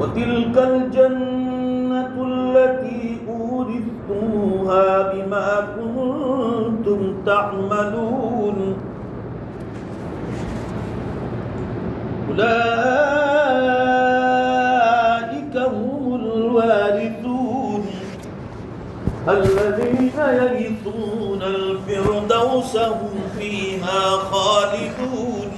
وَتِلْكَ الْجَنَّةُ الَّتِي أُورِثْتُمُوهَا بِمَا كُنتُمْ تَعْمَلُونَ أُولَئِكَ هُمُ الْوَارِثُونَ الَّذِينَ يَرِثُونَ الْفِرْدَوْسَ هُمْ فِيهَا خَالِدُونَ.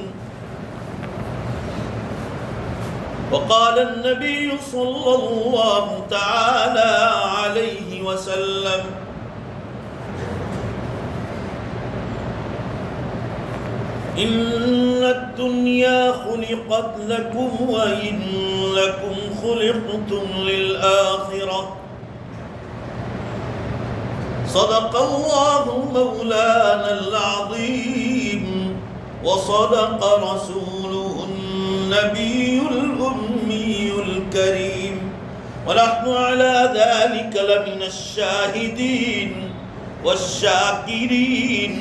وقال النبي صلى الله تعالى عليه وسلم: إن الدنيا خلقت لكم وإنكم خلقتم للآخرة. صدق الله مولانا العظيم وصدق رسوله النبي الأمي الكريم ونحن على ذلك لمن الشاهدين والشاكرين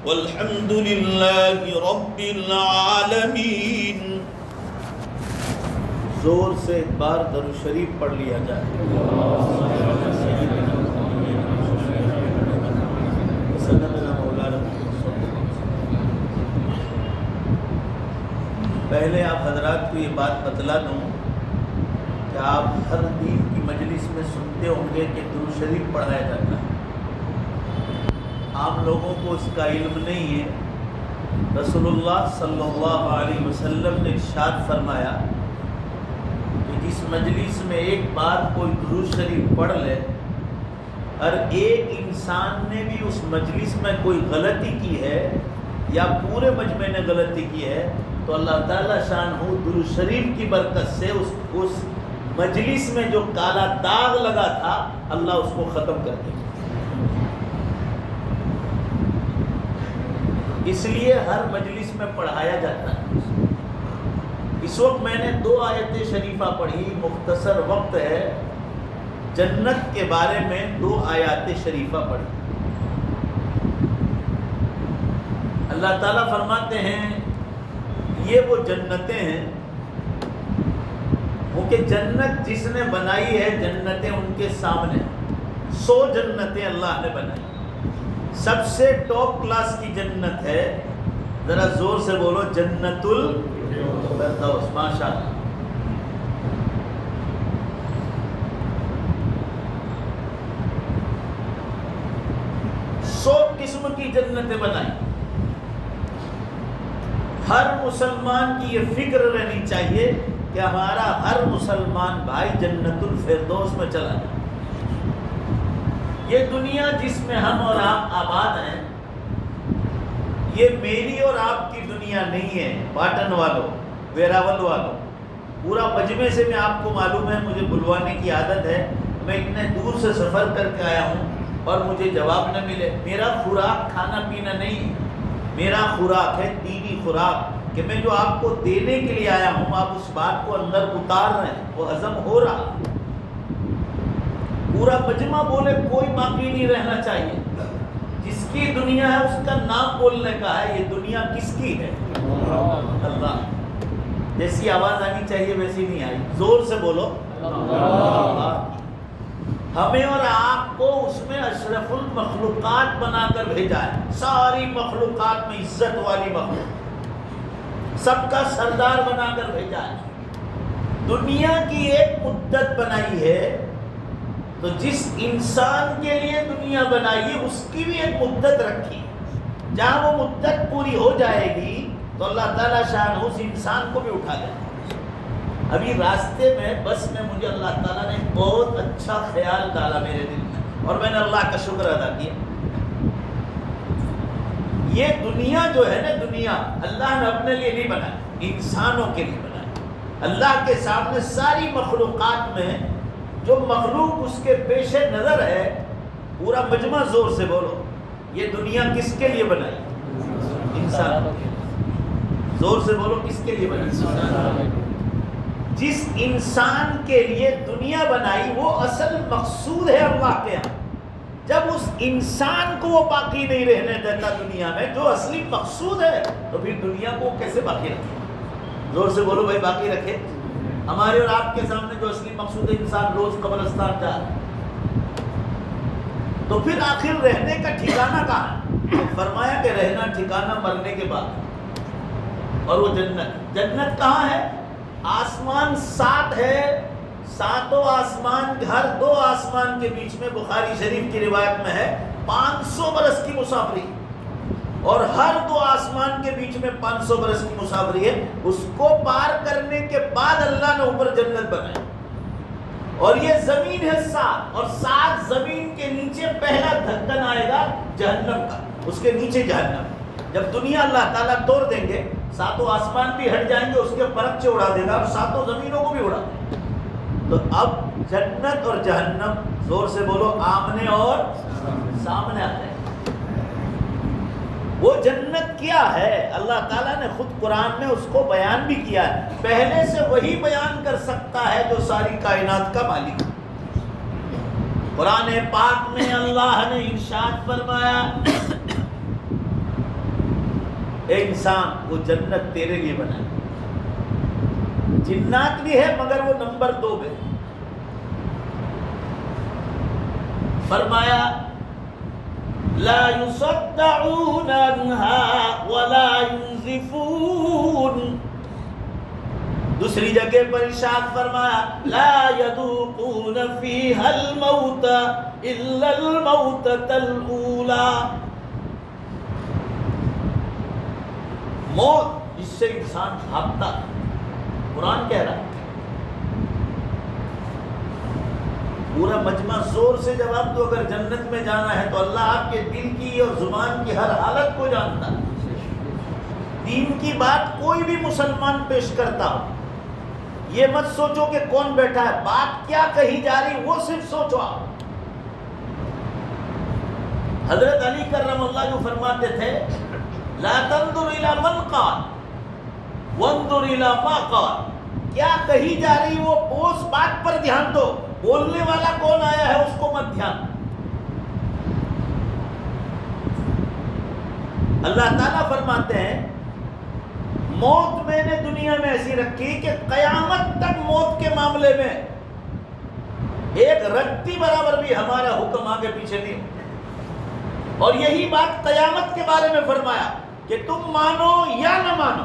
والحمد لله رب العالمين. زور سے ایک بار درود شریف پڑھ لیا جائے. پہلے آپ حضرات کو یہ بات بتلا دوں کہ آپ ہر دین کی مجلس میں سنتے ہوں گے کہ درود شریف پڑھایا جاتا ہے. عام لوگوں کو اس کا علم نہیں ہے. رسول اللہ صلی اللہ علیہ وسلم نے ارشاد فرمایا کہ جس مجلس میں ایک بار کوئی درود شریف پڑھ لے اور ایک انسان نے بھی اس مجلس میں کوئی غلطی کی ہے یا پورے مجمع نے غلطی کی ہے تو اللہ تعالیٰ شان ہو درود شریف کی برکت سے اس مجلس میں جو کالا داغ لگا تھا اللہ اس کو ختم کر دے. اس لیے ہر مجلس میں پڑھایا جاتا ہے. اس وقت میں نے 2 آیت شریفہ پڑھی، مختصر وقت ہے. جنت کے بارے میں 2 آیات شریفہ پڑھی. اللہ تعالیٰ فرماتے ہیں یہ وہ جنتیں ہیں وہ کہ جنت جس نے بنائی ہے جنتیں ان کے سامنے 100 جنتیں اللہ نے بنائی. سب سے ٹاپ کلاس کی جنت ہے، ذرا زور سے بولو، جنت الفردوس. ماشاء اللہ. سو قسم کی جنتیں بنائی. ہر مسلمان کی یہ فکر رہنی چاہیے کہ ہمارا ہر مسلمان بھائی جنت الفردوس میں چلا جائے. یہ دنیا جس میں ہم اور آپ آباد ہیں یہ میری اور آپ کی دنیا نہیں ہے. پاٹن والوں، ویراول والوں، پورا مجمع سے میں آپ کو معلوم ہے مجھے بلوانے کی عادت ہے. میں اتنے دور سے سفر کر کے آیا ہوں اور مجھے جواب نہ ملے. میرا خوراک کھانا پینا نہیں، میرا خوراک ہے دینی خوراک کہ میں جو آپ کو دینے کے لیے آیا ہوں آپ اس بات کو اندر اتار رہے ہیں، وہ ہضم ہو رہا. پورا مجمع بولے کوئی باقی نہیں رہنا چاہیے. جس کی دنیا ہے اس کا نام بولنے کا ہے. یہ دنیا کس کی ہے؟ اللہ. جیسی آواز آنی چاہیے ویسی نہیں آئی. زور سے بولو اللہ. ہمیں اور آپ کو اس میں اشرف المخلوقات بنا کر بھیجا ہے. ساری مخلوقات میں عزت والی مخلوق، سب کا سردار بنا کر بھیجا ہے. دنیا کی ایک مدت بنائی ہے تو جس انسان کے لیے دنیا بنائی ہے اس کی بھی ایک مدت رکھی. جہاں وہ مدت پوری ہو جائے گی تو اللہ تعالیٰ شان اس انسان کو بھی اٹھا لے. ابھی راستے میں بس میں مجھے اللہ تعالیٰ نے بہت اچھا خیال ڈالا میرے دل میں اور میں نے اللہ کا شکر ادا کیا. یہ دنیا جو ہے نا، دنیا اللہ نے اپنے لیے نہیں بنائی، انسانوں کے لیے بنائی. اللہ کے سامنے ساری مخلوقات میں جو مخلوق اس کے پیش نظر ہے، پورا مجمع زور سے بولو، یہ دنیا کس کے لیے بنائی؟ انسانوں کے لیے. زور سے بولو، کس کے لیے بنائی؟ جس انسان کے لیے دنیا بنائی وہ اصل مقصود ہے اللہ کے یہاں. جب اس انسان کو وہ باقی نہیں رہنے دیتا دنیا میں جو اصلی مقصود ہے تو پھر دنیا کو کیسے باقی رکھے؟ زور سے بولو بھائی، باقی رکھے. ہمارے اور آپ کے سامنے جو اصلی مقصود ہے، انسان روز قبرستان جا رہا ہے، تو پھر آخر رہنے کا ٹھکانہ کہاں ہے؟ فرمایا کہ رہنا ٹھکانہ مرنے کے بعد، اور وہ جنت۔ جنت کہاں ہے؟ آسمان 7 ہے، 7 آسمان، ہر 2 آسمان کے بیچ میں بخاری شریف کی روایت میں ہے 500 برس کی مسافری، اور ہر 2 آسمان کے بیچ میں 500 برس کی مسافری ہے۔ اس کو پار کرنے کے بعد اللہ نے اوپر جنت بنائی، اور یہ زمین ہے 7، اور 7 زمین کے نیچے پہلا دھکن آئے گا جہنم کا، اس کے نیچے جہنم۔ جب دنیا اللہ تعالیٰ توڑ دیں گے، 7 آسمان بھی ہٹ جائیں گے، اس کے پرچے اڑا دے گا، اور 7 زمینوں کو بھی اڑا دے گا۔ تو اب جنت اور جہنم، زور سے بولو، آمنے اور سامنے آتے ہیں۔ وہ جنت کیا ہے؟ اللہ تعالیٰ نے خود قرآن میں اس کو بیان بھی کیا ہے، پہلے سے وہی بیان کر سکتا ہے جو ساری کائنات کا مالک ہے۔ قرآن پاک میں اللہ نے ارشاد فرمایا، اے انسان، وہ جنت تیرے لیے بنائی۔ جنات بھی ہے مگر وہ نمبر 2 پہ۔ فرمایا لا يصدعون عنها ولا ينزفون۔ دوسری جگہ پر ارشاد فرمایا لا يذوقون فيها الموت الا الموتة الاولى۔ موت جس سے انسان بھاگتا، قرآن کہہ رہا ہے، پورا مجمع زور سے جواب دو، اگر جنت میں جانا ہے تو اللہ آپ کے دل کی اور زبان کی ہر حالت کو جانتا ہے۔ دین کی بات کوئی بھی مسلمان پیش کرتا ہو، یہ مت سوچو کہ کون بیٹھا ہے، بات کیا کہی جا رہی وہ صرف سوچو آپ۔ حضرت علی کرم اللہ جو فرماتے تھے لا تنظر الى من قال وانظر الى ما قال، کیا کہی جا رہی وہ اس بات پر دھیان دو، بولنے والا کون آیا ہے اس کو مت دھیان۔ اللہ تعالیٰ فرماتے ہیں موت میں نے دنیا میں ایسی رکھی کہ قیامت تک موت کے معاملے میں ایک رتی برابر بھی ہمارا حکم آگے پیچھے نہیں ہو۔ اور یہی بات قیامت کے بارے میں فرمایا کہ تم مانو یا نہ مانو،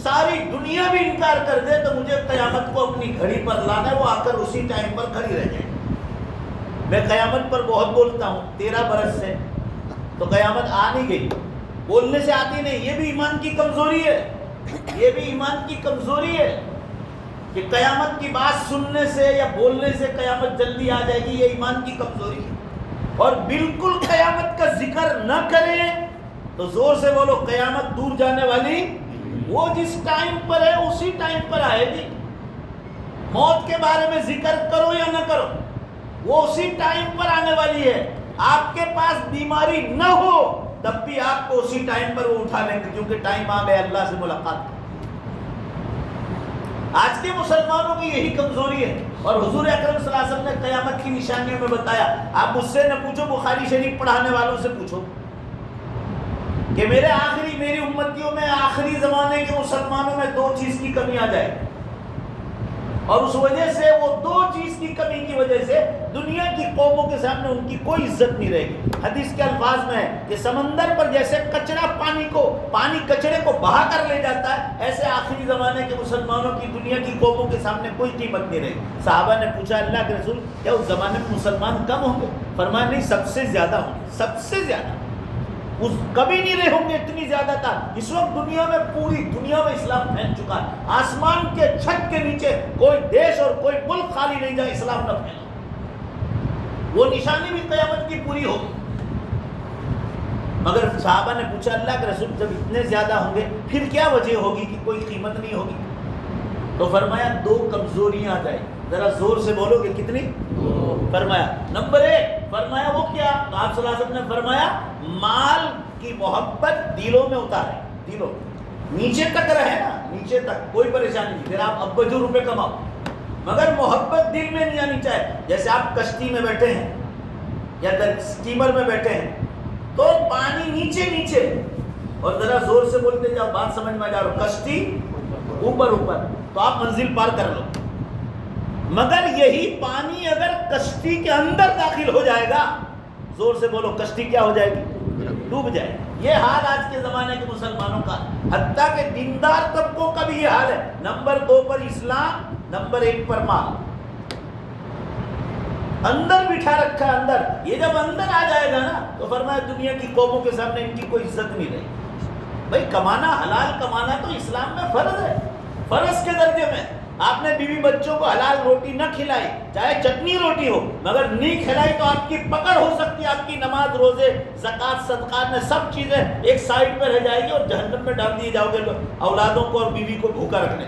ساری دنیا بھی انکار کر دے تو مجھے قیامت کو اپنی گھڑی پر لانا ہے، وہ آ کر اسی ٹائم پر کھڑی رہ جائے۔ میں قیامت پر بہت بولتا ہوں 13 برس سے، تو قیامت آ نہیں گئی، بولنے سے آتی نہیں۔ یہ بھی ایمان کی کمزوری ہے، یہ بھی ایمان کی کمزوری ہے کہ قیامت کی بات سننے سے یا بولنے سے قیامت جلدی آ جائے گی، یہ ایمان کی کمزوری ہے۔ اور بالکل قیامت کا ذکر نہ کریں تو زور سے بولو قیامت دور جانے والی، وہ جس ٹائم پر ہے اسی ٹائم پر آئے گی۔ موت کے بارے میں ذکر کرو یا نہ کرو، وہ اسی ٹائم پر آنے والی ہے۔ آپ کے پاس بیماری نہ ہو تب بھی آپ کو اسی ٹائم پر وہ اٹھا لیں گے، کیونکہ ٹائم آ گیا اللہ سے ملاقات کا۔ آج کے مسلمانوں کی یہی کمزوری ہے، اور حضور اکرم صلی اللہ علیہ وسلم نے قیامت کی نشانیوں میں بتایا۔ آپ مجھ سے نہ پوچھو، بخاری شریف پڑھانے والوں سے پوچھو کہ میری امتیوں میں آخری زمانے کے مسلمانوں میں 2 چیز کی کمی آ جائے، اور اس وجہ سے وہ 2 چیز کی کمی کی وجہ سے دنیا کی قوموں کے سامنے ان کی کوئی عزت نہیں رہے گی۔ حدیث کے الفاظ میں ہے کہ سمندر پر جیسے کچرا پانی کچرے کو بہا کر لے جاتا ہے، ایسے آخری زمانے کے مسلمانوں کی دنیا کی قوموں کے سامنے کوئی قیمت نہیں رہے گی۔ صحابہ نے پوچھا اللہ کے رسول کیا اس زمانے میں مسلمان کم ہوں گے؟ فرمایا نہیں، سب سے زیادہ ہوں گے، سب سے زیادہ، کبھی نہیں رہے ہوں گے، اتنی زیادہ تھا۔ اس وقت دنیا میں، پوری دنیا میں اسلام پھیل چکا ہے، آسمان کے چھت کے نیچے کوئی دیش اور کوئی ملک خالی نہیں جائے اسلام نہ پھیلا۔ وہ نشانی بھی قیامت کی پوری ہوگی۔ مگر صحابہ نے پوچھا اللہ کے رسول جب اتنے زیادہ ہوں گے پھر کیا وجہ ہوگی کہ کوئی قیمت نہیں ہوگی؟ تو فرمایا 2 کمزوریاں آ جائیں، ذرا زور سے بولو گے کتنی؟ فرمایا نمبر 1، فرمایا وہ کیا؟ تو آپ صلی اللہ علیہ وسلم نے فرمایا مال کی محبت دلوں میں اتارے، دلوں نیچے تک رہے نا، نیچے تک کوئی پریشانی نہیں، پھر آپ ابجو روپے کماؤ مگر محبت دل میں نہیں آنی چاہیے۔ جیسے آپ کشتی میں بیٹھے ہیں یا اسٹیمر میں بیٹھے ہیں تو پانی نیچے نیچے، اور ذرا زور سے بولتے جاؤ بات سمجھ میں آ جا رہا، کشتی اوپر اوپر، تو آپ منزل پار کر لو، مگر یہی پانی اگر کشتی کے اندر داخل ہو جائے گا، زور سے بولو، کشتی کیا ہو جائے گی؟ ڈوب جائے گی۔ یہ حال آج کے زمانے کے مسلمانوں کا، حتیٰ کہ دیندار طبقوں کا بھی یہ حال ہے۔ نمبر 2 پر اسلام، نمبر 1 پر مال، اندر بٹھا رکھا ہے اندر۔ یہ جب اندر آ جائے گا نا تو فرمایا دنیا کی قوموں کے سامنے ان کی کوئی عزت نہیں رہی۔ بھائی کمانا، حلال کمانا تو اسلام میں فرض ہے، فرض کے درجے میں۔ آپ نے بیوی بچوں کو حلال روٹی نہ کھلائی، چاہے چٹنی روٹی ہو، مگر نہیں کھلائی تو آپ کی پکڑ ہو سکتی ہے، آپ کی نماز، روزے، زکوٰۃ، صدقات میں سب چیزیں ایک سائڈ پہ رہ جائے گی اور جہنم میں ڈال دیے جاؤ گے اولادوں کو اور بیوی کو بھوکا رکھنے۔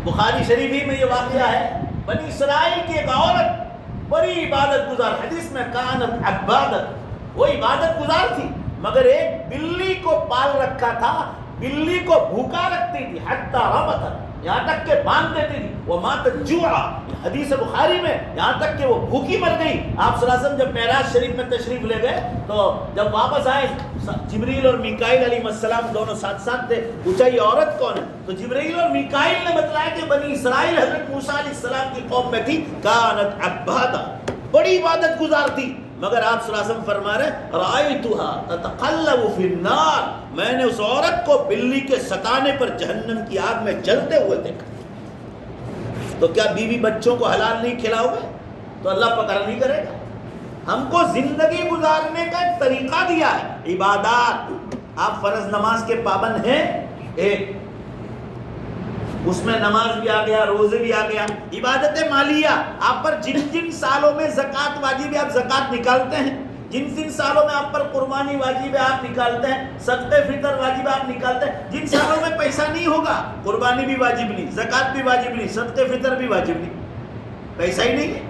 بخاری شریف ہی میں یہ واقعہ ہے، بنی اسرائیل کی ایک عورت بڑی عبادت گزار، حدیث میں کانت عبادت، وہ عبادت گزار تھی، مگر ایک بلی کو پال رکھا تھا، بلی کو بھوکا رکھتی تھی، حتی ربطت، یہاں تک کہ باندھ دیتی تھی، وماتت جوعا، حدیث بخاری میں، یہاں تک کہ وہ بھوکی مر گئی۔ آپ صلی اللہ علیہ وسلم جب معراج شریف میں تشریف لے گئے تو جب واپس آئے، جبریل اور میکائیل علیہ السلام دونوں ساتھ ساتھ تھے، پوچھا یہ عورت کون ہے؟ تو جبریل اور میکائیل نے بتلایا کہ بنی اسرائیل حضرت موسیٰ علیہ السلام کی قوم میں تھی، کانت عبادہ، بڑی عبادت گزار تھی، مگر آپ صلی اللہ علیہ وسلم فرما رہے رأیتها تتقلب فی النار، میں نے اس عورت کو بلی کے ستانے پر جہنم کی آگ میں جلتے ہوئے دیکھا۔ تو کیا بیوی بچوں کو حلال نہیں کھلاؤ گے تو اللہ پکڑ نہیں کرے گا؟ ہم کو زندگی گزارنے کا ایک طریقہ دیا ہے، عبادات۔ آپ فرض نماز کے پابند ہیں، ایک اس میں نماز بھی آ گیا، روزے بھی آ گیا، عبادت مالیہ، آپ پر جن جن سالوں میں زکوٰۃ واجب ہے آپ زکوٰۃ نکالتے ہیں، جن جن سالوں میں آپ پر قربانی واجب ہے آپ نکالتے ہیں، صدقہ فطر واجب ہے آپ نکالتے ہیں، جن سالوں میں پیسہ نہیں ہوگا قربانی بھی واجب نہیں، زکوٰۃ بھی واجب نہیں، صدقہ فطر بھی واجب نہیں، پیسہ ہی نہیں ہے،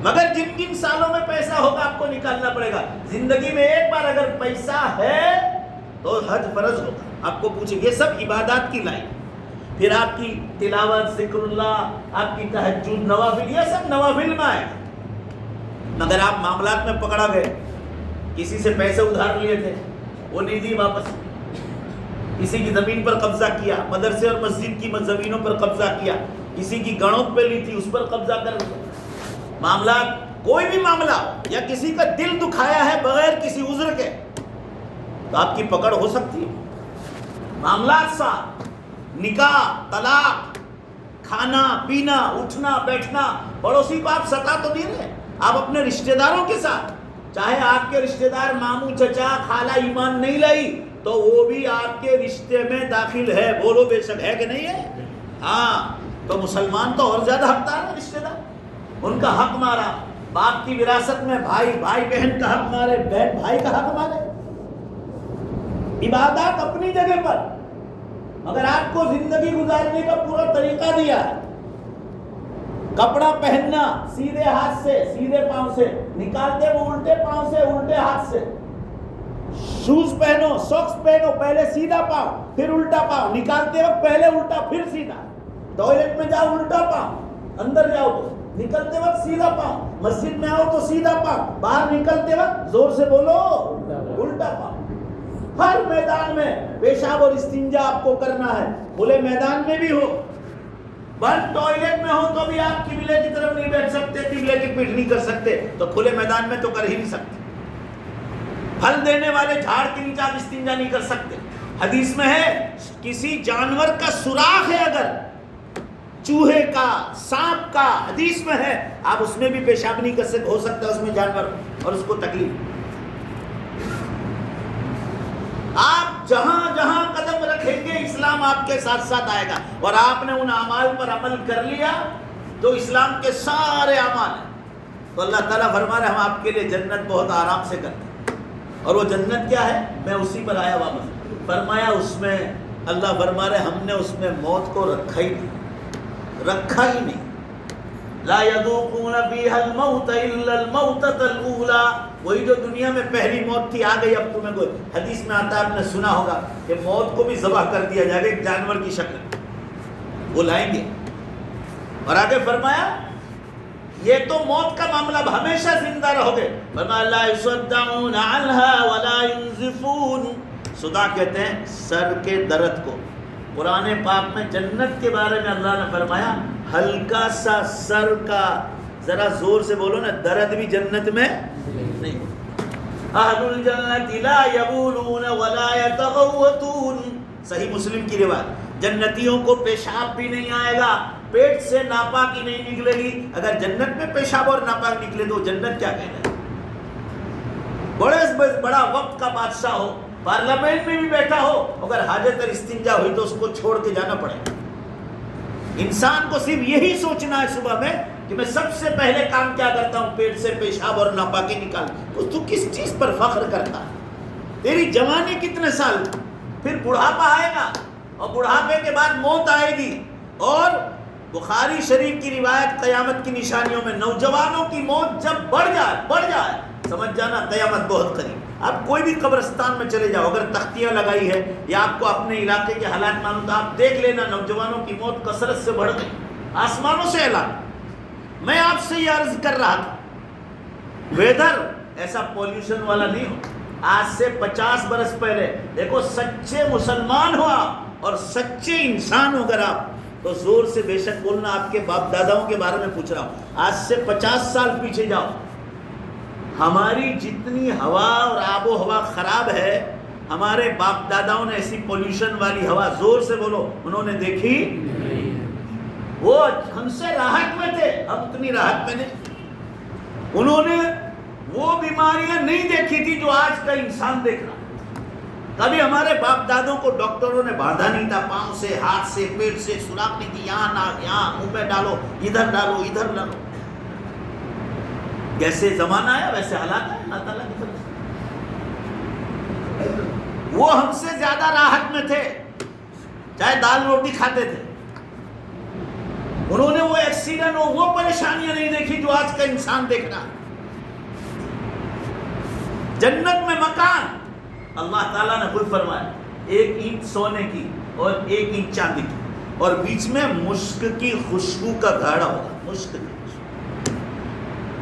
مگر جن جن سالوں میں پیسہ ہوگا آپ کو نکالنا پڑے گا۔ زندگی میں ایک بار اگر پیسہ ہے تو حج فرض ہوگا۔ آپ کو پوچھیں، یہ سب عبادات کی لائن، پھر آپ کی تلاوت، ذکر اللہ، آپ کی تہجد، نوافل، یہ سب نوافل میں آئے۔ مگر آپ معاملات میں پکڑا گئے، کسی سے پیسے ادھار لیے تھے وہ نہیں دی واپس، کسی کی زمین پر قبضہ کیا، مدرسے اور مسجد کی زمینوں پر قبضہ کیا، کسی کی گڑوں پہ لی تھی اس پر قبضہ کر لیا۔ معاملات، کوئی بھی معاملہ یا کسی کا دل دکھایا ہے بغیر کسی عذر کے تو آپ کی پکڑ ہو سکتی ہے۔ معاملات ساتھ، نکاح، طلاق، کھانا پینا، اٹھنا بیٹھنا، پڑوسی کو آپ ستا تو نہیں رہے، آپ اپنے رشتہ داروں کے ساتھ، چاہے آپ کے رشتہ دار ماموں، چچا، خالہ ایمان نہیں لائی تو وہ بھی آپ کے رشتے میں داخل ہے، بولو بے شک ہے کہ نہیں ہے؟ ہاں، تو مسلمان تو اور زیادہ حقدار ہے، رشتہ دار ان کا حق مارا، باپ کی وراثت میں بھائی بہن کا حق مارے، بہن بھائی کا حق مارے۔ عبادات اپنی جگہ پر، مگر آپ کو زندگی گزارنے کا پورا طریقہ دیا ہے۔ کپڑا پہننا سیدھے ہاتھ سے، سیدھے پاؤں سے، نکالتے وہ الٹے پاؤں سے، الٹے ہاتھ سے۔ شوز پہنو، ساکس پہنو، پہلے سیدھا پاؤں پھر الٹا پاؤں، نکالتے وقت پہلے الٹا پھر سیدھا۔ ٹوائلٹ میں جاؤ الٹا پاؤں، اندر جاؤ تو نکلتے وقت سیدھا پاؤں، مسجد میں آؤ تو سیدھا پاؤں، باہر نکلتے وقت زور سے بولو الٹا پاؤں۔ ہر میدان میں پیشاب اور استنجا آپ کو کرنا ہے، کھلے میدان میں بھی ہو، بند ٹوائلٹ میں ہو تو بھی آپ قبلے کی طرف نہیں بیٹھ سکتے، قبلے کی پیٹھ نہیں کر سکتے، تو کھلے میدان میں تو کر ہی نہیں سکتے۔ پھل دینے والے جھاڑ کے نیچے آپ استنجا نہیں کر سکتے۔ حدیث میں ہے کسی جانور کا سوراخ ہے، اگر چوہے کا، سانپ کا، حدیث میں ہے آپ اس میں بھی پیشاب نہیں کر سکتے، ہو سکتا ہے اس میں جانور اور اس کو تکلیف۔ آپ جہاں جہاں قدم رکھیں گے اسلام آپ کے ساتھ ساتھ آئے گا، اور آپ نے ان اعمال پر عمل کر لیا تو اسلام کے سارے اعمال ہیں، تو اللہ تعالیٰ فرما رہے ہم آپ کے لیے جنت بہت آرام سے کرتے ہیں۔ اور وہ جنت کیا ہے؟ میں اسی پر آیا واپس، فرمایا اس میں اللہ فرما رہے ہم نے اس میں موت کو رکھا ہی نہیں، رکھا ہی نہیں۔ لا يذوقون فيها الموت الا الموتة الاولى، وہی جو دنیا میں پہلی موت تھی آ گئی، اب تمہیں کوئی، حدیث میں آتا ہے آپ نے سنا ہوگا کہ موت کو بھی ذبح کر دیا جائے گا ایک جانور کی شکل میں، وہ لائیں گے۔ اور آگے فرمایا یہ تو موت کا معاملہ، اب ہمیشہ زندہ رہو گے۔ فرمایا لا يصدعون عنها ولا ينزفون، صداع کہتے ہیں سر کے درد کو، قرآن پاک میں جنت کے بارے میں اللہ نے فرمایا ہلکا سا سر کا، ذرا زور سے بولو نا، درد بھی جنت میں نہیں۔ اہل الجنت لا یبولون ولا یتغوطون، صحیح مسلم کی روایت، جنتیوں کو پیشاب بھی نہیں آئے گا، پیٹ سے ناپاکی نہیں نکلے گی۔ اگر جنت میں پیشاب اور ناپاک نکلے تو جنت کیا کہنا ہے؟ بڑا وقت کا بادشاہ ہو، پارلیمنٹ میں بھی بیٹھا ہو، اگر حاجت اور استنجا ہوئی تو اس کو چھوڑ کے جانا پڑے گا۔ انسان کو صرف یہی سوچنا ہے صبح میں کہ میں سب سے پہلے کام کیا کرتا ہوں، پیٹ سے پیشاب اور ناپاکی نکال۔ تو کس چیز پر فخر کرتا ہے؟ تیری جوانی کتنے سال، پھر بڑھاپا آئے گا، اور بڑھاپے کے بعد موت آئے گی۔ اور بخاری شریف کی روایت قیامت کی نشانیوں میں نوجوانوں کی موت جب بڑھ جائے سمجھ جانا قیامت بہت قریب۔ آپ کوئی بھی قبرستان میں چلے جاؤ، اگر تختیاں لگائی ہے یا آپ کو اپنے علاقے کے حالات معلوم تو آپ دیکھ لینا نوجوانوں کی موت کثرت سے بڑھ گئی، آسمانوں سے اعلان۔ میں آپ سے یہ عرض کر رہا تھا، ویدر ایسا پولیوشن والا نہیں ہو۔ آج سے 50 برس پہلے دیکھو، سچے مسلمان ہو آپ اور سچے انسان ہو اگر آپ، تو زور سے بے شک بولنا۔ آپ کے باپ داداؤں کے بارے میں پوچھ رہا ہوں، آج سے 50 سال پیچھے جاؤ، ہماری جتنی ہوا اور آب و ہوا خراب ہے، ہمارے باپ داداؤں نے ایسی پولیوشن والی ہوا، زور سے بولو، انہوں نے دیکھی؟ وہ ہم سے راحت میں تھے، ہم اتنی راحت میں نہیں۔ انہوں نے وہ بیماریاں نہیں دیکھی تھی جو آج کا انسان دیکھ رہا۔ کبھی ہمارے باپ دادوں کو ڈاکٹروں نے باندھا نہیں تھا، پاؤں سے، ہاتھ سے، پیٹ سے سوراخ نہیں تھی، یہاں نہ یہاں، منہ میں ڈالو، ادھر ڈالو، ادھر ڈالو۔ جیسے زمانہ آیا ویسے حالات آئے اللہ تعالیٰ کی طرف سے۔ وہ ہم سے زیادہ راحت میں تھے، چاہے دال روٹی کھاتے تھے۔ انہوں نے وہ ایکسیڈنٹ اور وہ پریشانیاں نہیں دیکھی جو آج کا انسان دیکھ رہا ہے۔ جنت میں مکان اللہ تعالیٰ نے خود فرمایا، 1 اینٹ سونے کی اور 1 اینٹ چاندی کی، اور بیچ میں مشک کی خوشبو کا گھاڑا ہوگا۔ مشک کی خوشبو،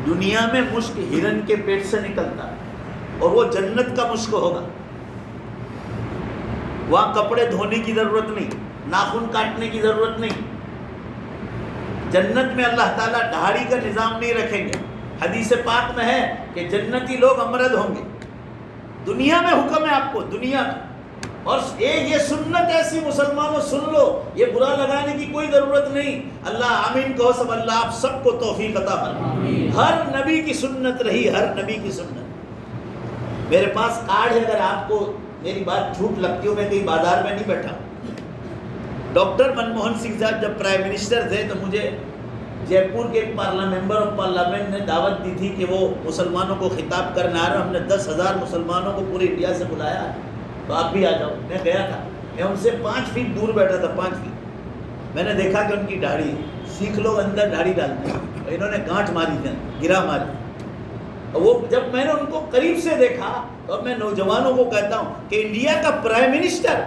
دنیا میں مشک ہرن کے پیٹ سے نکلتا ہے، اور وہ جنت کا مشک ہوگا۔ وہاں کپڑے دھونے کی ضرورت نہیں، ناخن کاٹنے کی ضرورت نہیں۔ جنت میں اللہ تعالیٰ داڑھی کا نظام نہیں رکھیں گے۔ حدیث پاک میں ہے کہ جنتی لوگ امرد ہوں گے۔ دنیا میں حکم ہے آپ کو، دنیا میں، اور یہ سنت ایسی مسلمانوں سن لو، یہ برا لگانے کی کوئی ضرورت نہیں۔ اللہ آمین کہو سب، اللہ آپ سب کو توفیق عطا فرمائے۔ ہر نبی کی سنت رہی، ہر نبی کی سنت۔ میرے پاس کارڈ ہے، اگر آپ کو میری بات جھوٹ لگتی ہو، میں کہیں بازار میں نہیں بیٹھا۔ ڈاکٹر منموہن سنگھ صاحب جب پرائم منسٹر تھے تو مجھے جے پور کے ایک ممبر آف پارلیمنٹ نے دعوت دی تھی کہ وہ مسلمانوں کو خطاب کرنے آ رہے ہیں۔ ہم نے 10,000 مسلمانوں کو پورے انڈیا سے بلایا ہے، تو آپ بھی آ جاؤ۔ میں گیا تھا، میں ان سے 5 فیٹ دور بیٹھا تھا، 5 فیٹ۔ میں نے دیکھا کہ ان کی داڑھی، سکھ لوگ اندر داڑھی ڈالتے ہیں، انہوں نے گانٹھ ماری تھی، گرا ماری۔ وہ جب میں نے ان کو قریب سے دیکھا تو میں نوجوانوں کو کہتا ہوں کہ انڈیا کا پرائم منسٹر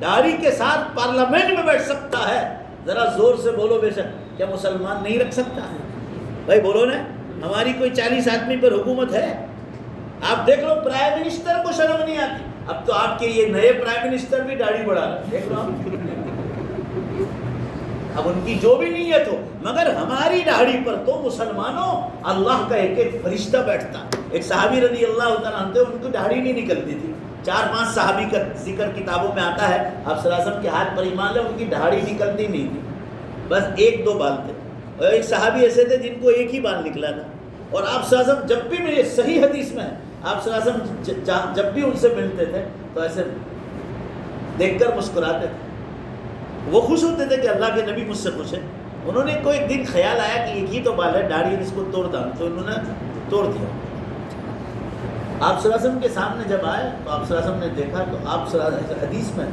داڑھی کے ساتھ پارلیمنٹ میں بیٹھ سکتا ہے، ذرا زور سے بولو بے شک، کیا مسلمان نہیں رکھ سکتا ہے؟ بھائی بولو نا، ہماری کوئی 40 آدمی پر حکومت ہے؟ آپ دیکھ لو پرائم منسٹر کو شرم نہیں آتی۔ اب تو آپ کے یہ نئے پرائم منسٹر بھی داڑھی بڑھا رہے ہیں، دیکھ لو آپ۔ اب ان کی جو بھی نیت ہو، مگر ہماری داڑھی پر تو مسلمانوں اللہ کا ایک ایک فرشتہ بیٹھتا۔ ایک صحابی رضی اللہ تعالیٰ عنہ، ان کی داڑھی نہیں نکلتی تھی۔ 4-5 صحابی کا ذکر کتابوں میں آتا ہے، آپ صلی اللہ علیہ وسلم کے ہاتھ پر ایمان لے، ان کی داڑھی نکلتی نہیں تھی، بس 1-2 بال تھے۔ اور ایک صحابی ایسے تھے جن کو ایک ہی بال نکلا تھا، اور آپ صلی اللہ علیہ وسلم جب بھی، میرے صحیح حدیث میں ہے، آپ صلی اللہ علیہ وسلم جب بھی ان سے ملتے تھے تو ایسے دیکھ کر مسکراتے تھے، وہ خوش ہوتے تھے کہ اللہ کے نبی مجھ سے خوش ہے۔ انہوں نے کوئی ایک دن خیال آیا کہ ایک ہی تو بال ہے، داڑھی اس کو توڑ دوں، تو انہوں نے توڑ دیا۔ آپ صلی اللہ علیہ وسلم کے سامنے جب آئے تو آپ صلی اللہ علیہ وسلم نے دیکھا تو آپ صلی اللہ علیہ وسلم حدیث میں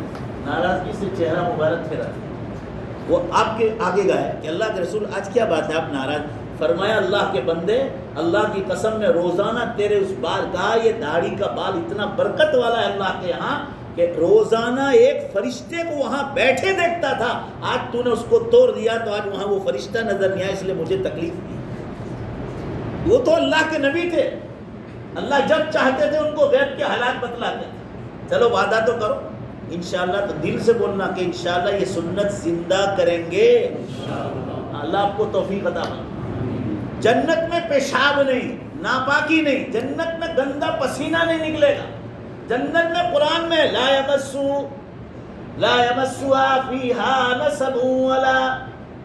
ناراضگی سے چہرہ مبارک پھیرا، وہ آپ کے آگے گئے کہ اللہ کے رسول آج کیا بات ہے، آپ ناراض؟ فرمایا اللہ کے بندے، اللہ کی قسم میں روزانہ تیرے اس بال کا، یہ داڑھی کا بال اتنا برکت والا ہے اللہ کے یہاں کہ روزانہ ایک فرشتے کو وہاں بیٹھے دیکھتا تھا، آج تو نے اس کو توڑ دیا تو آج وہاں وہ فرشتہ نظر نہیں آیا، اس لیے مجھے تکلیف دی۔ وہ تو اللہ کے نبی تھے، اللہ جب چاہتے تھے ان کو غیب کے حالات بتلاتے تھے۔ چلو وعدہ تو کرو، انشاءاللہ تو دل سے بولنا کہ انشاءاللہ یہ سنت زندہ کریں گے. اللہ آپ کو توفیق عطا فرمائے. جنت میں پیشاب نہیں, ناپاکی نہیں, جنت میں گندا پسینہ نہیں نکلے گا. جنت میں قرآن میں لا یمسوا فیہا نصب ولا,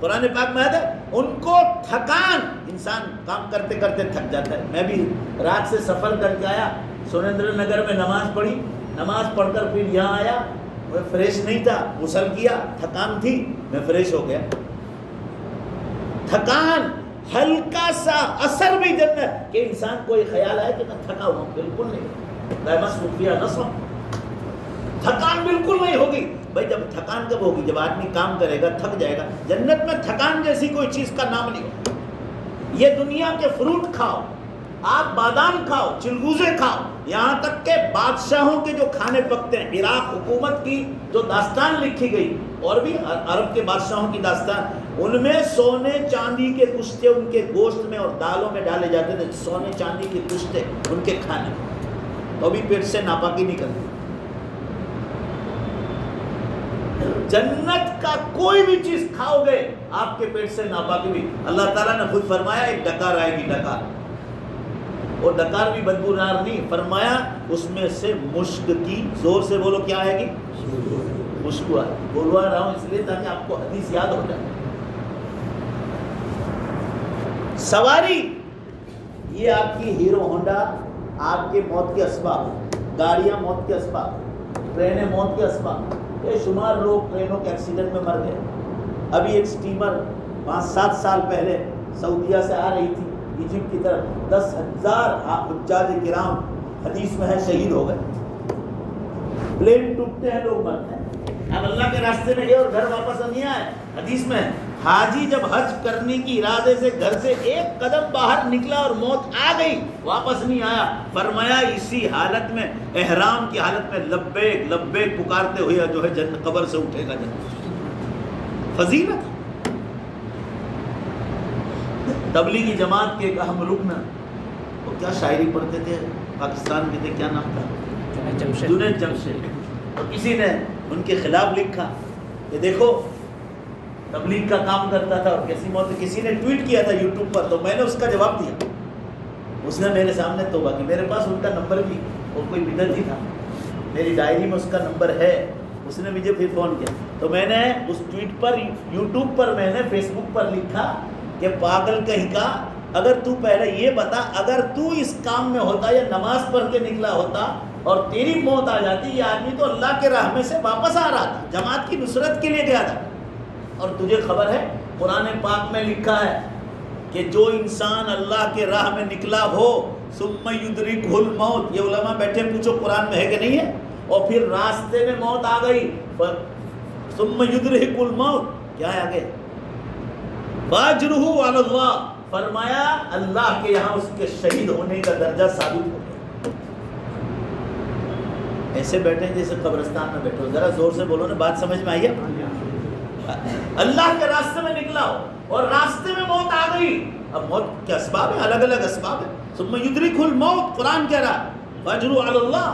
قرآن پاک میں ہے ان کو تھکان, انسان کام کرتے کرتے تھک جاتا ہے. میں بھی رات سے سفر کر کے آیا, سریندر نگر میں نماز پڑھی, نماز پڑھ کر پھر یہاں آیا, میں فریش نہیں تھا, غسل کیا, تھکان تھی, میں فریش ہو گیا. تھکان ہلکا سا اثر بھی جنت کہ انسان کوئی خیال ہے کہ میں تھکا ہوا ہوں, بالکل نہیں. لا یمسوا فیہا نصب, تھکان بالکل نہیں ہوگی. بھائی جب تھکان کب ہوگی؟ جب آدمی کام کرے گا تھک جائے گا. جنت میں تھکان جیسی کوئی چیز کا نام نہیں ہوگا. یہ دنیا کے فروٹ کھاؤ, آپ بادام کھاؤ, چلگوزے کھاؤ, یہاں تک کہ بادشاہوں کے جو کھانے پکتے ہیں, عراق حکومت کی جو داستان لکھی گئی اور بھی عرب کے بادشاہوں کی داستان, ان میں سونے چاندی کے کشتے ان کے گوشت میں اور دالوں میں ڈالے جاتے تھے. سونے چاندی کے کشتے ان کے کھانے, تو بھی پیٹ سے ناپاکی نہیں کرتے. جنت کا کوئی بھی چیز کھاؤ گے آپ کے پیٹ سے ناپاکی بھی. اللہ تعالیٰ نے خود فرمایا ایک ڈکار آئے گی, ڈکار, اور ڈکار بھی بدبودار نہیں, فرمایا اس میں سے مشک کی, زور سے بولو کیا آئے گی, مشک آئے. بولوا رہا ہوں اس لیے تاکہ آپ کو حدیث یاد ہو جائے. سواری, یہ آپ کی ہیرو ہونڈا آپ کے موت کے اسباب, گاڑیاں موت کے اسباب, ٹرینیں موت کے اسباب. بے شمار لوگ ٹرینوں کے ایکسیڈنٹ میں مر گئے. ابھی ایک سٹیمر 5-7 سال پہلے سعودیہ سے آ رہی تھی ایجپٹ کی طرف, 10,000 حجاج کرام حدیث میں ہے شہید ہو گئے. پلین ٹوٹتے ہیں, لوگ مرتے ہیں. اب اللہ کے راستے میں گئے اور گھر واپس نہیں آئے. حدیث میں حاجی جب حج کرنے کی ارادے سے گھر سے ایک قدم باہر نکلا اور موت آ گئی, واپس نہیں آیا, فرمایا اسی حالت میں, احرام کی حالت میں لبیک لبیک پکارتے ہوئے جو ہے جنت قبر سے اٹھے گا جنت. فضیلت. تبلیغی جماعت کے ایک اہم رکن, وہ کیا شاعری پڑھتے تھے پاکستان کے تھے, کیا نام تھا, جنید جمشید. اور کسی نے ان کے خلاف لکھا کہ دیکھو تبلیغ کا کام کرتا تھا اور کیسی موت. کسی نے ٹویٹ کیا تھا یوٹیوب پر, تو میں نے اس کا جواب دیا. اس نے میرے سامنے توبہ کی, میرے پاس ان کا نمبر بھی, وہ کوئی بدعت ہی تھا, میری ڈائری میں اس کا نمبر ہے. اس نے مجھے پھر فون کیا, تو میں نے اس ٹویٹ پر, یوٹیوب پر, میں نے فیس بک پر لکھا کہ پاگل کہیں کا, اگر تو پہلے یہ بتا, اگر تو اس کام میں ہوتا یا نماز پڑھ کے نکلا ہوتا اور تیری موت آ جاتی, یہ آدمی تو اللہ کے راہ میں سے واپس آ رہا تھا, جماعت کی نصرت کے لیے گیا تھا. اور تجھے خبر ہے قرآن پاک میں لکھا ہے کہ جو انسان اللہ کے راہ میں نکلا ہو ثم یدرکہ الموت, یہ علماء بیٹھے پوچھو قرآن میں ہے کہ نہیں ہے, اور پھر راستے میں موت آ گئی, ثم یدرکہ الموت, کیا ہے آگے, فاجرہ علی اللہ, فرمایا اللہ کے یہاں اس کے شہید ہونے کا درجہ ثابت ہو گیا. ایسے بیٹھے جیسے قبرستان میں بیٹھے ہو. ذرا زور سے بولو نا, بات سمجھ میں آئی ہے؟ اللہ کے راستے میں نکلا ہو اور راستے میں موت آ گئی. اب موت کے اسباب ہیں, الگ الگ اسباب ہیں. ثم یدرکہ الموت, قرآن کہہ رہا فاجرہ علی اللہ,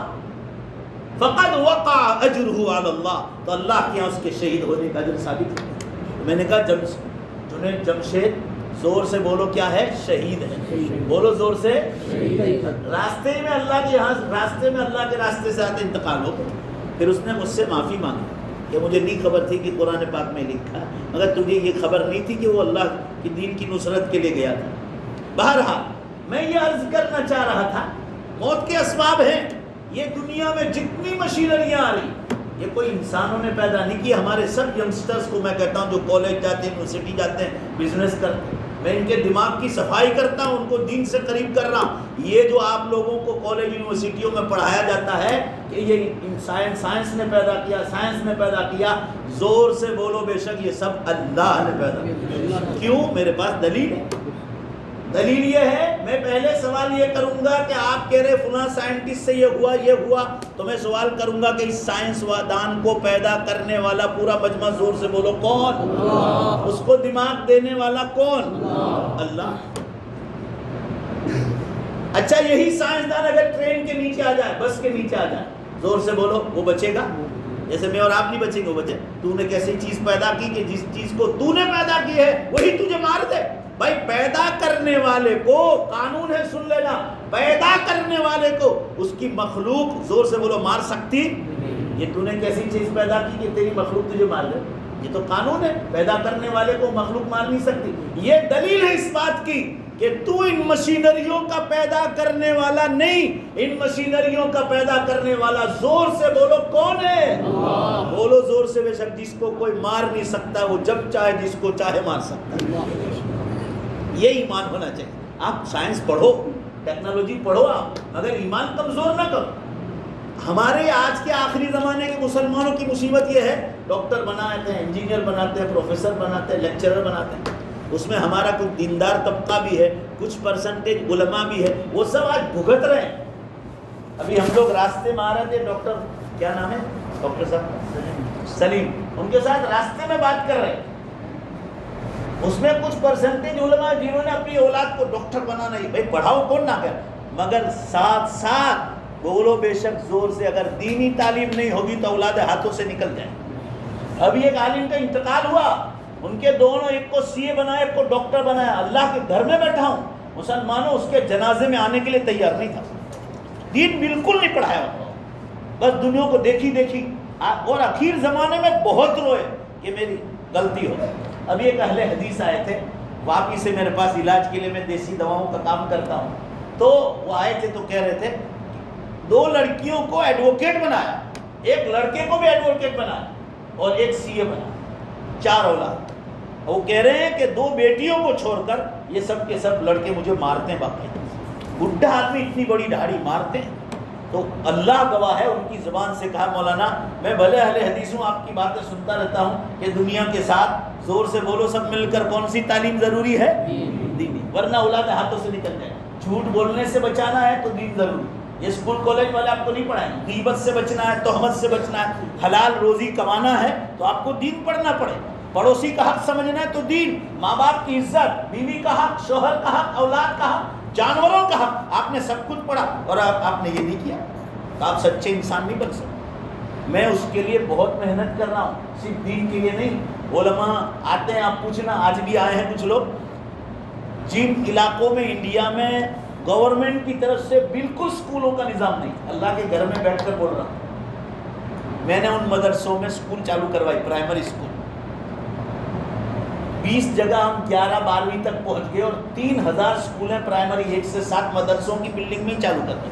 فقد وقع اجرہ علی اللہ, تو اللہ کے یہاں اس کے شہید ہونے کا اجر ثابت ہے. میں نے کہا جنید جمشید, زور سے بولو کیا ہے, شہید ہے, بولو زور سے. راستے میں اللہ کے یہاں, راستے میں اللہ کے راستے سے آتے انتقال ہو. پھر اس نے مجھ سے معافی مانگی کہ مجھے نہیں خبر تھی کہ قرآن پاک میں لکھا, مگر تجھے یہ خبر نہیں تھی کہ وہ اللہ کی دین کی نصرت کے لیے گیا تھا. بہرحال میں یہ عرض کرنا چاہ رہا تھا, موت کے اسباب ہیں. یہ دنیا میں جتنی مشینریاں آ رہی, یہ کوئی انسانوں نے پیدا نہیں کی. ہمارے سب ینگسٹرز کو میں کہتا ہوں جو کالج جاتے ہیں, یونیورسٹی جاتے ہیں, بزنس کرتے ہیں, میں ان کے دماغ کی صفائی کرتا ہوں, ان کو دین سے قریب کر رہا ہوں. یہ جو آپ لوگوں کو کالج یونیورسٹیوں میں پڑھایا جاتا ہے کہ یہ سائنس نے پیدا کیا, سائنس نے پیدا کیا, زور سے بولو بے شک یہ سب اللہ نے پیدا کیا. کیوں؟ میرے پاس دلیل ہے. دلیل یہ ہے, میں پہلے سوال یہ کروں گا کہ آپ کہہ رہے فلاں سائنٹسٹ سے یہ ہوا, تو میں سوال کروں گا کہ اس سائنس و دان کو پیدا کرنے والا پورا مجمع زور سے بولو کون؟ اللہ. اس کو دماغ دینے والا کون؟ اللہ. اچھا یہی سائنسدان اگر ٹرین کے نیچے آ جائے, بس کے نیچے آ جائے, زور سے بولو, وہ بچے گا؟ جیسے میں اور آپ نہیں بچیں گے، وہ بچے تو نے کیسی چیز پیدا کی کہ جس چیز کو تو نے پیدا کی ہے وہی تجھے مار دے. بھائی پیدا کرنے والے کو قانون ہے، سن لینا، پیدا کرنے والے کو اس کی مخلوق زور سے بولو مار سکتی؟ یہ تو نے کیسی چیز پیدا کی کہ تیری مخلوق تجھے مار دے؟ یہ تو قانون ہے، پیدا کرنے والے کو مخلوق مار نہیں سکتی. یہ دلیل ہے اس بات کی کہ تو ان مشینریوں کا پیدا کرنے والا نہیں، ان مشینریوں کا پیدا کرنے والا زور سے بولو کون ہے؟ اللہ. بولو زور سے، بے شک جس کو کوئی مار نہیں سکتا وہ جب چاہے جس کو چاہے مار سکتا ہے. یہ ایمان ہونا چاہیے. آپ سائنس پڑھو، ٹیکنالوجی پڑھو آپ، مگر ایمان کمزور نہ کرو. ہمارے آج کے آخری زمانے کے مسلمانوں کی مصیبت یہ ہے، ڈاکٹر بناتے ہیں، انجینئر بناتے ہیں، پروفیسر بناتے ہیں، لیکچرر بناتے ہیں. اس میں ہمارا کچھ دیندار طبقہ بھی ہے، کچھ پرسنٹیج علماء بھی ہے، وہ سب آج بھگت رہے ہیں. ابھی ہم لوگ راستے میں آ رہے تھے، ڈاکٹر کیا نام ہے ڈاکٹر صاحب سلیم، ان کے ساتھ راستے میں بات کر رہے ہیں. اس میں کچھ پرسنٹیج علماء جنہوں نے اپنی اولاد کو ڈاکٹر بنانا ہی، بھائی پڑھاؤ کون نہ کر، مگر ساتھ ساتھ بولو بے شک زور سے اگر دینی تعلیم نہیں ہوگی تو اولاد ہاتھوں سے نکل جائے. ابھی ایک عالم کا انتقال ہوا، ان کے دونوں، ایک کو سی اے بنایا، ایک کو ڈاکٹر بنایا. اللہ کے گھر میں بیٹھا ہوں، مسلمانوں اس کے جنازے میں آنے کے لیے تیار نہیں تھا. دین بالکل نہیں پڑھایا، بس دنیا کو دیکھی دیکھی. اور اخیر زمانے میں بہت روئے کہ میری غلطی ہو. ابھی ایک اہل حدیث آئے تھے واپی سے میرے پاس، علاج کے لیے میں دیسی دواؤں کا کام کرتا ہوں. تو وہ آئے تھے تو کہہ رہے تھے 2 لڑکیوں کو ایڈوکیٹ بنایا، ایک لڑکے کو بھی ایڈوکیٹ بنایا اور ایک سی اے بنایا، 4 اولاد. وہ کہہ رہے ہیں کہ 2 بیٹیوں کو چھوڑ کر یہ سب کے سب لڑکے مجھے مارتے ہیں. باقی بڈھا آدمی اتنی بڑی داڑھی مارتے ہیں. تو اللہ گواہ ہے، ان کی زبان سے کہا مولانا میں بھلے اہل حدیث ہوں، آپ کی باتیں سنتا رہتا ہوں کہ دنیا کے ساتھ زور سے بولو سب مل کر کون سی تعلیم ضروری ہے؟ دینی، ورنہ اولاد ہاتھوں سے نکل جائے. جھوٹ بولنے سے بچانا ہے تو دین ضروری. یہ اسکول کالج والے آپ کو نہیں پڑھائیں گے. غیبت سے بچنا ہے، تہمت سے بچنا ہے، حلال روزی کمانا ہے تو آپ کو دین پڑھنا پڑے. پڑوسی کا حق سمجھنا ہے تو دین، ماں باپ کی عزت، بیوی کا حق، شوہر کا حق، اولاد کا حق، جانوروں کا حق. آپ نے سب کچھ پڑھا اور آپ نے یہ نہیں کیا تو آپ سچے انسان نہیں بن سکتے. میں اس کے لیے بہت محنت کر رہا ہوں، صرف دین کے لیے نہیں. علماء آتے ہیں، آپ پوچھنا، آج بھی آئے ہیں کچھ لوگ جن علاقوں میں انڈیا میں گورنمنٹ کی طرف سے بالکل سکولوں کا نظام نہیں. اللہ کے گھر میں بیٹھ کر بول رہا ہوں، میں نے ان مدرسوں میں سکول چالو کروائی، پرائمری سکول. 20 جگہ ہم 11-12ویں تک پہنچ گئے اور 3000 سکولیں پرائمری 1 سے 7 مدرسوں کی بلڈنگ میں چالو کر دی.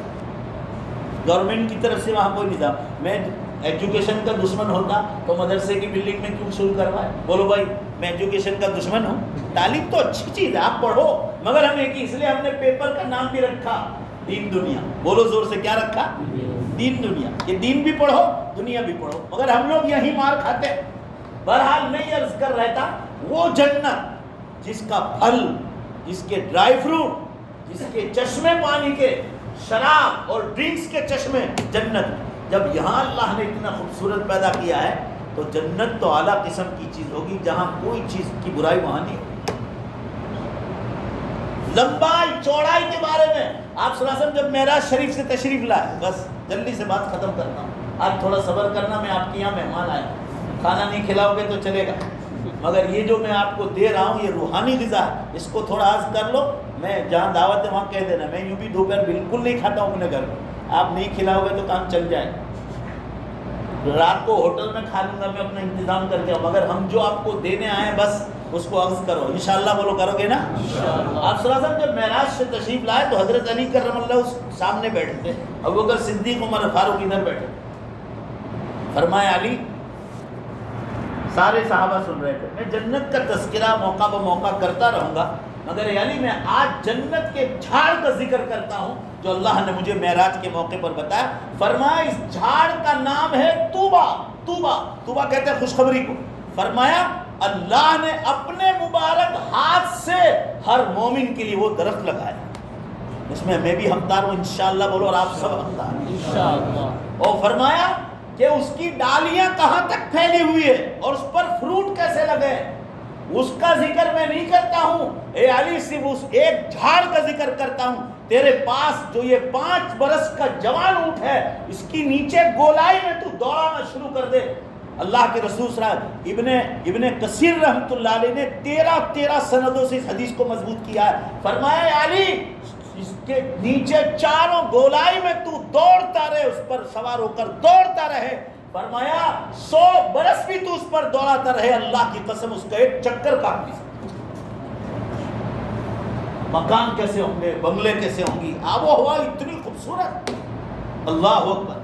گورنمنٹ کی طرف سے وہاں کوئی نظام. میں ایجوکیشن کا دشمن ہوتا تو مدرسے کی بلڈنگ میں کیوں شروع کروائے؟ بولو بھائی میں ایجوکیشن کا دشمن ہوں؟ تعلیم تو اچھی چیز ہے، آپ پڑھو، مگر ہم ایک اس لیے ہم نے پیپر کا نام بھی رکھا دین دنیا. بولو زور سے، کیا رکھا؟ دین دنیا. یہ دین بھی پڑھو، دنیا بھی پڑھو، مگر ہم لوگ یہی مار کھاتے. بہرحال میں یہ عرض کر رہا تھا، وہ جنت جس کا پھل، جس کے ڈرائی فروٹ، جس کے چشمے پانی کے، شراب اور ڈرنکس کے چشمے، جنت. جب یہاں اللہ نے اتنا خوبصورت پیدا کیا ہے تو جنت تو اعلیٰ قسم کی چیز ہوگی جہاں کوئی چیز کی برائی وہاں نہیں ہوگی. لمبائی چوڑائی کے بارے میں آپ صلی اللہ علیہ وسلم جب معراج شریف سے تشریف لائے، بس جلدی سے بات ختم کرتا ہوں، آج تھوڑا صبر کرنا، میں آپ کے یہاں مہمان آیا، کھانا نہیں کھلاؤ گے تو چلے گا، مگر یہ جو میں آپ کو دے رہا ہوں یہ روحانی غذا ہے، اس کو تھوڑا عرض کر لو. میں جہاں دعوت ہے وہاں کہہ دینا، میں یوں بھی دوپہر بالکل نہیں کھاتا ہوں اپنے گھر میں، آپ نہیں کھلاؤ گے تو کام چل جائے. رات کو ہوٹل میں کھا لوں گا میں اپنا انتظام کر کے، مگر ہم جو آپ کو دینے آئے ہیں بس اس کو عرض کرو. انشاءاللہ بولو، کرو گے نا؟ آپ صلی اللہ علیہ وسلم جب معراج سے تشریف لائے تو حضرت علی کرم اللہ اس سامنے بیٹھے تھے، ابوبکر صدیق، عمر فاروق ادھر بیٹھے. فرمایا علی، سارے صحابہ سن رہے تھے، میں جنت کا تذکرہ موقع بہ موقع کرتا رہوں گا، مگر علی میں آج جنت کے جھاڑ کا ذکر کرتا ہوں جو اللہ نے مجھے معراج کے موقع پر بتایا. فرمایا اس جھاڑ کا نام ہے توبہ. توبہ، توبہ کہتے ہیں خوشخبری کو. فرمایا اللہ نے اپنے مبارک ہاتھ سے ہر مومن کے لیے وہ درخت لگایا، اس میں میں بھی حقدار ہوں انشاءاللہ، بولو، اور آپ سب حقدار ہیں انشاءاللہ. اور فرمایا کہ اس کی ڈالیاں کہاں تک پھیلی ہوئی ہے اور اس پر فروٹ کیسے لگے. اس کا ذکر میں نہیں کرتا ہوں اے علی، صرف اس ایک جھاڑ کا ذکر کرتا ہوں. تیرے پاس جو یہ 5 برس کا جوان اونٹ ہے، اس کی نیچے گولائی میں تو دوڑانا شروع کر دے. اللہ کے رسول صلی اللہ علیہ وسلم ابن کثیر رحمۃ اللہ علیہ نے 13 سندوں سے اس حدیث کو مضبوط کیا ہے. فرمایا اے علی، اس کے نیچے چاروں گولائی میں تو دوڑتا رہے، اس پر سوار ہو کر دوڑتا رہے. فرمایا 100 برس بھی تو اس پر دوڑاتا رہے، اللہ کی قسم اس کا ایک چکر کاٹ نہیں سکتا. مکان کیسے ہوں گے، بنگلے کیسے ہوں گی، آب و ہوا اتنی خوبصورت، اللہ اکبر،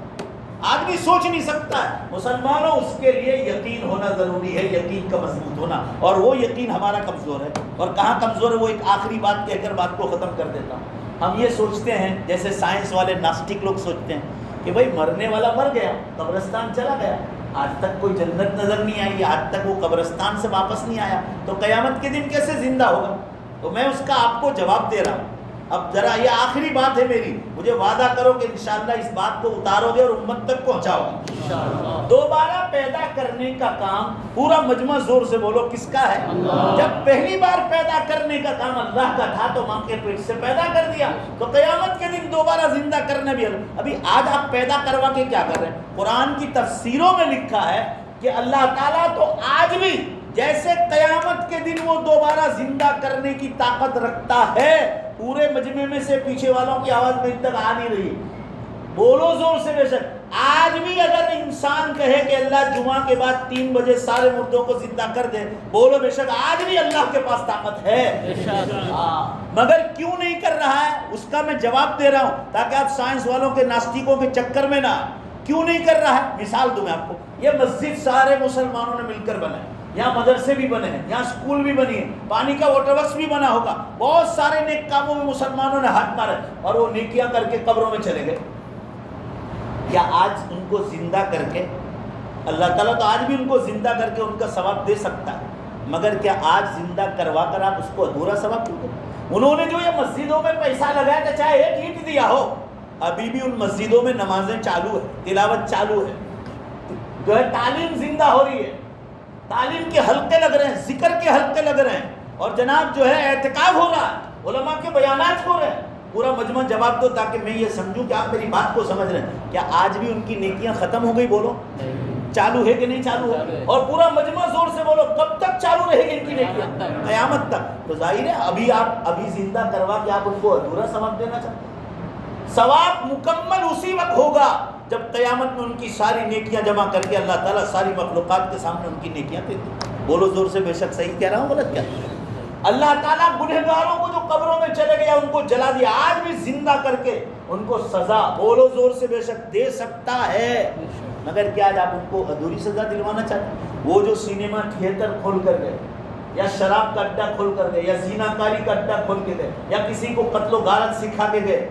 آدمی سوچ نہیں سکتا ہے. مسلمانوں، اس کے لیے یقین ہونا ضروری ہے، یقین کا مضبوط ہونا. اور وہ یقین ہمارا کمزور ہے. اور کہاں کمزور ہے، وہ ایک آخری بات کہہ کر بات کو ختم کر دیتا ہوں. ہم یہ سوچتے ہیں، جیسے سائنس والے ناسٹک لوگ سوچتے ہیں کہ بھائی مرنے والا مر گیا، قبرستان چلا گیا، آج تک کوئی جنت نظر نہیں آئی، آج تک وہ قبرستان سے واپس نہیں آیا، تو قیامت کے دن کیسے زندہ ہوگا؟ تو میں اس کا آپ کو جواب دے رہا ہوں. اب ذرا یہ آخری بات ہے میری، مجھے وعدہ کرو کہ انشاءاللہ اس بات کو اتارو گے اور امت تک پہنچاؤ گے انشاءاللہ. دوبارہ پیدا کرنے کا کام، پورا مجمع زور سے بولو، کس کا ہے؟ اللہ. جب پہلی بار پیدا کرنے کا کام اللہ کا تھا تو ماں کے پیٹ سے پیدا کر دیا، تو قیامت کے دن دوبارہ زندہ کرنا بھی. ابھی آج آپ پیدا کروا کے کیا کر رہے ہیں؟ قرآن کی تفسیروں میں لکھا ہے کہ اللہ تعالیٰ تو آج بھی جیسے قیامت کے دن وہ دوبارہ زندہ کرنے کی طاقت رکھتا ہے. پورے مجمع میں سے پیچھے والوں کی آواز میری تک آ نہیں رہی، بولو زور سے بے شک. آج بھی اگر انسان کہے کہ اللہ جمعہ کے بعد 3 بجے سارے مردوں کو زندہ کر دے، بولو بے شک آج بھی اللہ کے پاس طاقت ہے. مگر کیوں نہیں کر رہا ہے، اس کا میں جواب دے رہا ہوں تاکہ آپ سائنس والوں کے ناستیکوں کے چکر میں نہ. کیوں نہیں کر رہا ہے؟ مثال دوں میں آپ کو. یہ مسجد سارے مسلمانوں نے مل کر بنائی، یہاں مدرسے بھی بنے ہیں، یہاں سکول بھی بنی ہے، پانی کا واٹر ورکس بھی بنا ہوگا، بہت سارے نیک کاموں میں مسلمانوں نے ہاتھ مارے اور وہ نیکیاں کر کے قبروں میں چلے گئے. کیا آج ان کو زندہ کر کے اللہ تعالیٰ تو آج بھی ان کو زندہ کر کے ان کا ثواب دے سکتا ہے، مگر کیا آج زندہ کروا کر آپ اس کو ادھورا ثواب کیوں دیں؟ انہوں نے جو یہ مسجدوں میں پیسہ لگایا تھا، چاہے ایک اینٹ دیا ہو، ابھی بھی ان مسجدوں میں نمازیں چالو ہے، تلاوت چالو ہے، جو ہے تعلیم زندہ ہو رہی ہے، تعلیم کے حلقے لگ رہے ہیں، ذکر کے حلقے لگ رہے ہیں، اور جناب جو ہے اعتکاف ہو رہا ہے، علماء کے بیانات ہو رہے ہیں. پورا مجمع جواب دو تاکہ میں یہ سمجھوں کہ آپ میری بات کو سمجھ رہے ہیں. کیا آج بھی ان کی نیکیاں ختم ہو گئی؟ بولو چالو ہے کہ نہیں چالو ہو؟ اور پورا مجمع زور سے بولو کب تک چالو رہے گی ان کی نیکیاں؟ قیامت تک. تو ظاہر ہے ابھی زندہ کروا کے آپ ان کو ادھورا ثواب دینا چاہتے ہیں. ثواب مکمل اسی وقت ہوگا جب قیامت میں ان کی ساری نیکیاں جمع کر کے اللہ تعالیٰ ساری مخلوقات کے سامنے ان کی نیکیاں دے دیں. بولو زور سے بے شک صحیح کہہ رہا ہوں غلط کیا؟ اللہ تعالیٰ گنہگاروں کو جو قبروں میں چلے گیا ان کو جلا دیا، آج بھی زندہ کر کے ان کو سزا، بولو زور سے بے شک، دے سکتا ہے. مگر کیا آج آپ ان کو ادھوری سزا دلوانا چاہتے ہیں؟ وہ جو سینما تھیٹر کھول کر گئے، یا شراب کا اڈا کھول کر گئے، یا زنا کاری کا اڈا کھول کے گئے، یا کسی کو قتل و غارت سکھا کے گئے،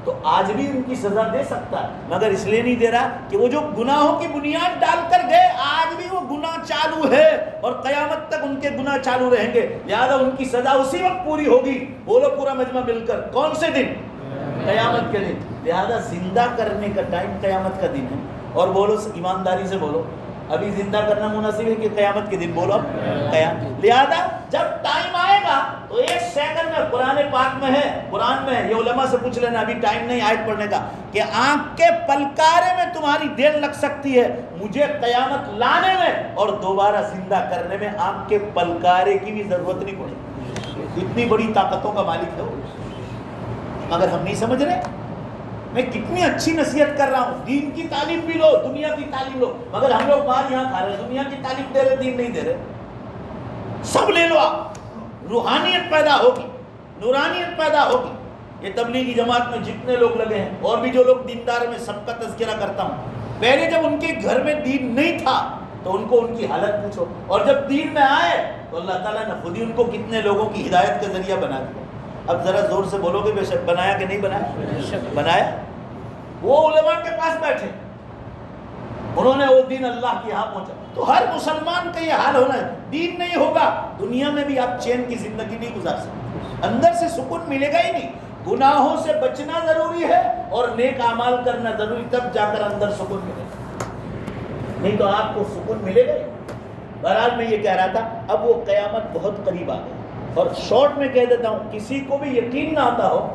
تو آج بھی ان کی سزا دے سکتا ہے. مگر اس لیے نہیں دے رہا کہ وہ جو گناہوں کی بنیاد ڈال کر گئے، آج بھی وہ گناہ چالو ہے اور قیامت تک ان کے گناہ چالو رہیں گے، لہذا ان کی سزا اسی وقت پوری ہوگی. بولو پورا مجمع مل کر، کون سے دن؟ قیامت کے دن. لہذا زندہ کرنے کا ٹائم قیامت کا دن ہے. اور بولو ایمانداری سے بولو، ابھی زندہ کرنا مناسب ہے کہ قیامت کے دن؟ بولو قیامت. لہذا جب ٹائم آئے گا تو 1 سیکنڈ میں، قرآن پاک میں ہے، قرآن میں ہے، یہ علماء سے پوچھ لینا، ابھی ٹائم نہیں آیت پڑھنے کا، کہ آنکھ کے پلکارے میں تمہاری دیر لگ سکتی ہے مجھے قیامت لانے میں، اور دوبارہ زندہ کرنے میں آنکھ کے پلکارے کی بھی ضرورت نہیں پڑے. اتنی بڑی طاقتوں کا مالک ہے وہ. مگر ہم نہیں سمجھ رہے. میں کتنی اچھی نصیحت کر رہا ہوں، دین کی تعلیم بھی لو، دنیا کی تعلیم لو، مگر ہم لوگ باہر یہاں کھا رہے ہیں، دنیا کی تعلیم دے رہے، دین نہیں دے رہے. سب لے لو آپ، روحانیت پیدا ہوگی، نورانیت پیدا ہوگی. یہ تبلیغی جماعت میں جتنے لوگ لگے ہیں اور بھی جو لوگ دیندار میں، سب کا تذکرہ کرتا ہوں. پہلے جب ان کے گھر میں دین نہیں تھا تو ان کو ان کی حالت پوچھو، اور جب دین میں آئے تو اللہ تعالیٰ نے خود ہی ان کو کتنے لوگوں کی ہدایت کا ذریعہ بنا دیا. اب ذرا زور سے بولو گے بے شک بنایا کہ نہیں بنایا؟ بنایا. وہ علماء کے پاس بیٹھے، انہوں نے وہ دین اللہ کے یہاں پہنچا. تو ہر مسلمان کا یہ حال ہونا ہے. دین نہیں ہوگا دنیا میں بھی آپ چین کی زندگی نہیں گزار سکتے، اندر سے سکون ملے گا ہی نہیں. گناہوں سے بچنا ضروری ہے اور نیک اعمال کرنا ضروری، تب جا کر اندر سکون ملے گا، نہیں تو آپ کو سکون ملے گا ہی. بہرحال میں یہ کہہ رہا تھا اب وہ قیامت بہت قریب آ گئی، اور شارٹ میں کہہ دیتا ہوں کسی کو بھی یقین نہ آتا ہو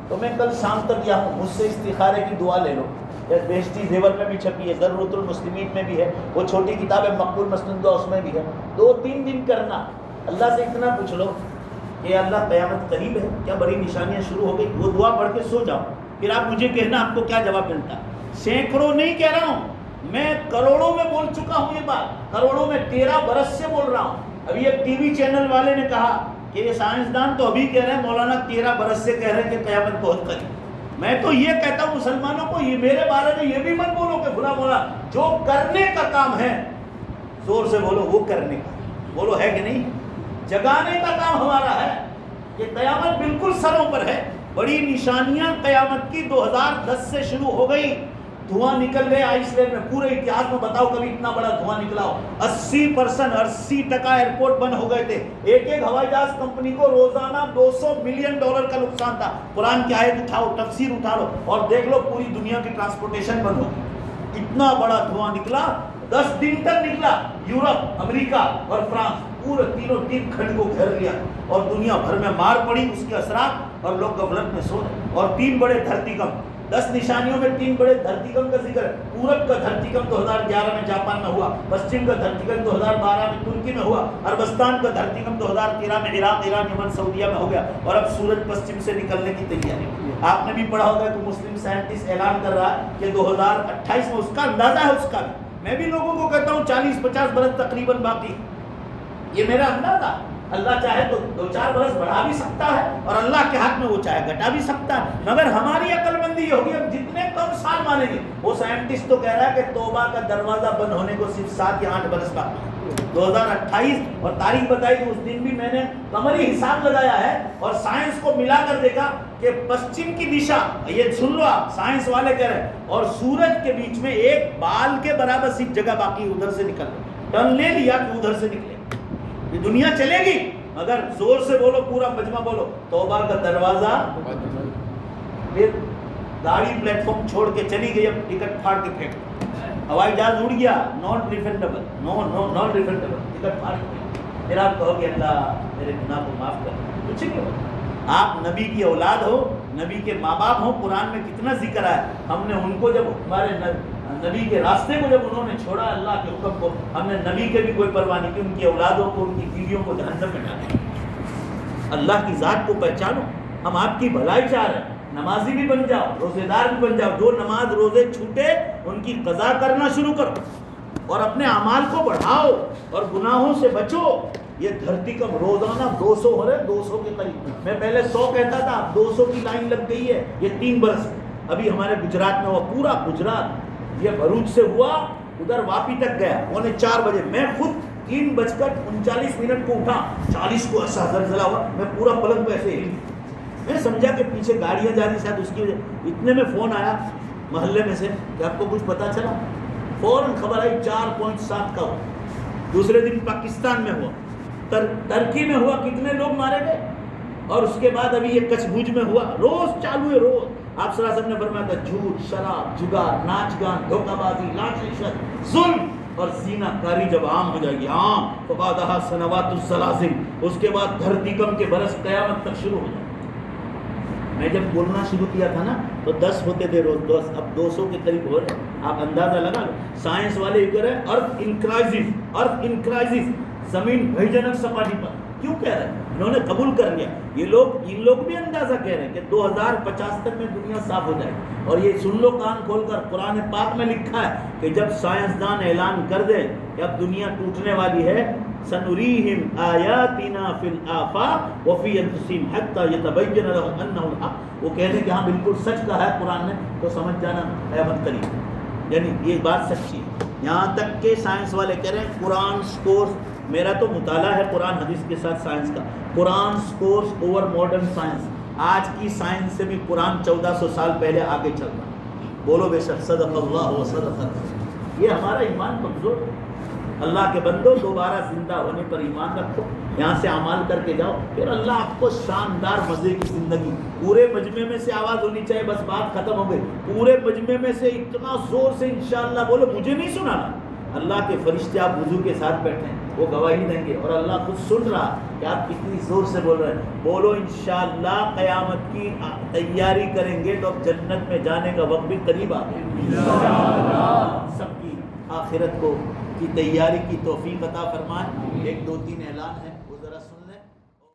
تو میں کل شام تک یہاں مجھ سے استخارے کی دعا لے لو، بہشتی زیور میں بھی چھپی ہے، ضرورت المسلمین میں بھی ہے، وہ چھوٹی کتاب ہے مقبول مسند دعا اس میں بھی ہے، 2-3 دن کرنا، اللہ سے اتنا پوچھ لو کہ اللہ قیامت قریب ہے کیا، بڑی نشانیاں شروع ہو گئی، وہ دعا پڑھ کے سو جاؤ، پھر آپ مجھے کہنا آپ کو کیا جواب ملتا ہے۔ سینکڑوں نہیں کہہ رہا ہوں، میں کروڑوں میں بول چکا ہوں یہ بات، کروڑوں میں 13 برس سے بول رہا ہوں۔ ابھی ایک ٹی وی چینل والے نے کہا کہ یہ سائنسدان تو ابھی کہہ رہے ہیں، مولانا 13 برس سے کہہ رہے ہیں کہ قیامت بہت قریب۔ میں تو یہ کہتا ہوں مسلمانوں کو، یہ میرے بارے میں یہ بھی مت بولو کہ بھلا مولا، جو کرنے کا کام ہے زور سے بولو وہ کرنے کا، بولو ہے کہ نہیں، جگانے کا کام ہمارا ہے۔ یہ قیامت بالکل سروں پر ہے، بڑی نشانیاں قیامت کی 2010 سے شروع ہو گئی، دھواں نکل رہے آئس لینڈ میں، پورے اتہاس میں بتاؤ کبھی اتنا بڑا دھواں نکلا ہو، 80% ایئرپورٹ بند ہو گئے تھے، ایک ہوائی جہاز کمپنی کو روزانہ $200 ملین کا نقصان تھا۔ قرآن کی آیت اٹھاؤ، تفسیر اٹھا لو اور دیکھ لو پوری دنیا کی ٹرانسپورٹیشن بند ہو گئی، اتنا بڑا دھواں نکلا، 10 دن تک نکلا، یورپ، امریکہ اور فرانس پورے تینوں دن کھڈ کو گھیر لیا اور دنیا بھر میں مار پڑی اس کے اثرات، اور لوگ غفلت میں سو رہے۔ اور 3 بڑے دھرتی کمپ، 10 نشانیوں میں 3 بڑے دھرتی کمپ کا ذکر ہے۔ پورب کا دھرتی کمپ 2011 میں جاپان میں ہوا، پشچم کا دھرتی کمپ 2012 میں ترکی میں ہوا، عربستان کا دھرتی کمپ 2013 میں عراق، ایران، یمن، سعودیہ میں ہو گیا، اور اب سورج پشچم سے نکلنے کی تیاری۔ آپ نے بھی پڑھا ہوگا کہ مسلم سائنٹسٹ اعلان کر رہا ہے کہ 2028 میں، اس کا اندازہ ہے اس کا بھی، میں بھی لوگوں کو کہتا ہوں 40-50 برس تقریباً باقی، یہ میرا اندازہ۔ اللہ چاہے تو 2-4 برس بڑھا بھی سکتا ہے، اور اللہ کے ہاتھ میں وہ چاہے گھٹا بھی سکتا ہے، مگر ہماری عقل مندی یہ ہوگی ہم جتنے کم سال مانیں گے۔ وہ سائنٹسٹ تو کہہ رہا ہے کہ توبہ کا دروازہ بند ہونے کو صرف 7 یا 8 برس باقی ہے، 2028، اور تاریخ بتائی کہ اس دن بھی میں نے قمری حساب لگایا ہے اور سائنس کو ملا کر دیکھا کہ پشچم کی دشا، یہ سن لو آپ، سائنس والے کہہ رہے ہیں، اور سورج کے بیچ میں ایک بال کے برابر صرف جگہ باقی، ادھر سے نکل ٹرن لے لیا کہ ادھر سے نکلے۔ یہ دنیا چلے گی، مگر زور سے بولو، پورا مجمع بولو، توبہ کا دروازہ۔ پھر گاڑی پلیٹ فارم چھوڑ کے چلی گئی، اب ٹکٹ پھاڑ کے پھینک، ہوائی جہاز اڑ گیا، naan refundable, naan refundable, ticket پھاڑ کے۔ پھر آپ کہو گے اللہ میرے گناہ کو معاف کر، کچھ نہیں ہوگا۔ آپ نبی کی اولاد ہو، نبی کے ماں باپ ہو، قرآن میں کتنا ذکر ہے، ہم نے ان کو جب ہمارے نبی کے راستے کو جب انہوں نے چھوڑا، اللہ کے حکم کو، ہم نے نبی کے بھی کوئی پرواہ نہیں کی، ان کی اولادوں کو، ان کی بیویوں کو جہنم میں ڈالیں۔ اللہ کی ذات کو پہچانو، ہم آپ کی بھلائی چاہ رہے ہیں، نمازی بھی بن جاؤ، روزے دار بھی بن جاؤ، جو نماز روزے چھوٹے ان کی قضا کرنا شروع کرو، اور اپنے اعمال کو بڑھاؤ اور گناہوں سے بچو۔ یہ دھرتی کم روزانہ 200 ہو رہے، 200 کے قریب، میں پہلے 100 کہتا تھا، 200 کی لائن لگ گئی ہے، یہ 3 برس میں۔ ابھی ہمارے گجرات میں ہوا، پورا گجرات، یہ بھروچ سے ہوا، ادھر واپی تک گیا، 3:45 بجے، میں خود 3:39 کو اٹھا، 40 کو ایسا زلزلہ ہوا، میں پورا پلنگ پہ ایسے ہل، میں سمجھا کہ پیچھے گاڑیاں جا رہی شاید اس کی وجہ، اتنے میں فون آیا محلے میں سے کہ آپ کو کچھ پتا چلا، فوراً خبر آئی 4.7 کا ہوا۔ دوسرے دن پاکستان میں ہوا، ترکی میں ہوا، کتنے لوگ مارے گئے، اور اس کے بعد ابھی یہ کچھ بھوج میں ہوا، روز چالو ہے، روز۔ آپ صلی اللہ علیہ وسلم نے فرمایا تھا جھوٹ، شراب، جگار، ناچ گان، دھوکہ بازی، لاٹھ رشوت، ظلم اور زینہ کاری جب عام ہو جائے گی، عام، فبعدہا سنوات الزلازل، اس کے بعد دھرتی کم کے برس قیامت تک شروع ہو جائے۔ میں جب بولنا شروع کیا تھا نا تو 10 ہوتے تھے روز، 10، اب 200 کے قریب ہو رہے ہیں، آپ اندازہ لگا لو۔ سائنس والے یہ کہہ رہے ہیں ارتھ ان کرائسس، زمین بھیجنک سپاٹی پر، کیوں کہہ رہے ہیں؟ انہوں نے قبول کر لیا، ان لوگ بھی اندازہ کہہ رہے ہیں کہ 2050 تک میں دنیا صاف ہو جائے گی۔ اور یہ سن لو کان کھول کر، قرآن پاک میں لکھا ہے کہ جب سائنسدان اعلان کر دے کہ اب دنیا ٹوٹنے والی ہے، سنریہم آیاتنا فی الآفاق وفی انفسہم حتی یتبین لہم انہ الحق، وہ کہتے ہیں کہ ہاں بالکل سچ کہا ہے قرآن نے، تو سمجھ جانا قیامت قریب، یعنی یہ بات سچی ہے۔ یہاں تک کہ سائنس والے کہہ رہے ہیں قرآن سکورز، میرا تو مطالعہ ہے قرآن حدیث کے ساتھ سائنس کا، قرآن سکورز اوور ماڈرن سائنس، آج کی سائنس سے بھی قرآن 1400 سال پہلے آگے چل رہا ہے۔ بولو بے شک صدق اللہ و صدق الرسول۔ یہ ہمارا ایمان کمزور، اللہ کے بندو دوبارہ زندہ ہونے پر ایمان رکھو، یہاں سے اعمال کر کے جاؤ، پھر اللہ آپ کو شاندار مزے کی زندگی، پورے مجمع میں سے آواز ہونی چاہیے، بس بات ختم ہو گئی، پورے مجمع میں سے اتنا زور سے انشاءاللہ بولو، مجھے نہیں سنانا، اللہ کے فرشتے آپ وضو کے ساتھ بیٹھیں وہ گواہی دیں گے، اور اللہ خود سن رہا کہ آپ کتنی زور سے بول رہے ہیں۔ بولو انشاءاللہ قیامت کی تیاری کریں گے تو اب جنت میں جانے کا وقت بھی قریب آ گیا۔ سب کی آخرت کو کی تیاری کی توفیق عطا فرمائے۔ ایک دو تین اعلان ہے وہ ذرا سن لیں۔